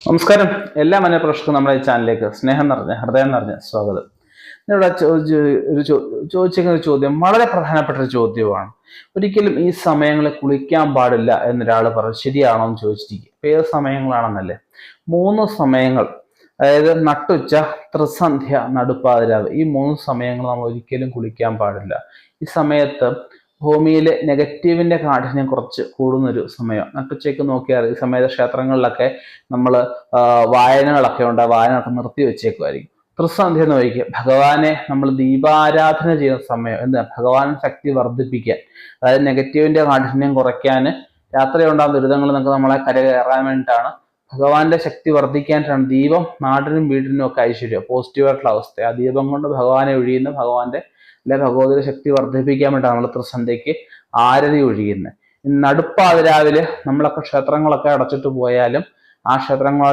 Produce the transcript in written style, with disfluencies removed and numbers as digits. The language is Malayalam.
നമസ്കാരം. എല്ലാ മനഃപ്രേക്ഷകർക്കും നമ്മുടെ ഈ ചാനലിലേക്ക് സ്നേഹം നിറഞ്ഞ ഹൃദയം നിറഞ്ഞ സ്വാഗതം. ഇവിടെ ചോദിച്ചിരിക്കുന്ന ഒരു ചോദ്യം വളരെ പ്രധാനപ്പെട്ട ഒരു ചോദ്യമാണ്. ഒരിക്കലും ഈ സമയങ്ങളിൽ കുളിക്കാൻ പാടില്ല എന്നൊരാൾ പറഞ്ഞു, ശരിയാണോ എന്ന് ചോദിച്ചിരിക്കും. ഇപ്പൊ ഏത് സമയങ്ങളാണെന്നല്ലേ? 3 സമയങ്ങൾ, അതായത് നട്ടുച്ച, ത്രിസന്ധ്യ, നടുപ്പാതിരാവ്, ഈ 3 സമയങ്ങൾ നമ്മൾ ഒരിക്കലും കുളിക്കാൻ പാടില്ല. ഈ സമയത്ത് ഭൂമിയിലെ നെഗറ്റീവിന്റെ കാഠിന്യം കുറച്ച് കൂടുന്നൊരു സമയം. നട്ടുച്ചയ്ക്ക് നോക്കിയാൽ ഈ സമയത്ത് ക്ഷേത്രങ്ങളിലൊക്കെ നമ്മൾ വായനകളൊക്കെ ഉണ്ട്. വായനകളൊക്കെ നിർത്തി വെച്ചേക്കുമായിരിക്കും. ത്രിസന്ധ്യ എന്ന് ചോദിക്കുക, ഭഗവാനെ നമ്മൾ ദീപാരാധന ചെയ്യുന്ന സമയം. എന്താ? ഭഗവാൻ ശക്തി വർദ്ധിപ്പിക്കാൻ, അതായത് നെഗറ്റീവിന്റെ കാഠിന്യം കുറയ്ക്കാൻ, രാത്രി ഉണ്ടാകുന്ന ദുരിതങ്ങൾ നിന്നൊക്കെ നമ്മളെ കരകയറാൻ വേണ്ടിയിട്ടാണ്, ഭഗവാന്റെ ശക്തി വർദ്ധിക്കാനായിട്ടാണ് ദീപം നാടിനും വീടിനും ഒക്കെ ഐശ്വര്യം, പോസിറ്റീവായിട്ടുള്ള അവസ്ഥ. ആ ദീപം കൊണ്ട് ഭഗവാനെ ഒഴിയുന്ന, ഭഗവാന്റെ അല്ലെ ഭഗവതിയുടെ ശക്തി വർദ്ധിപ്പിക്കാൻ വേണ്ടിയിട്ടാണ് നമ്മൾ ത്രിസന്ധ്യക്ക് ആരതി ഒഴിയുന്നത്. നടുപ്പാതിരാവില് നമ്മളൊക്കെ ക്ഷേത്രങ്ങളൊക്കെ അടച്ചിട്ട് പോയാലും ആ ക്ഷേത്രങ്ങൾ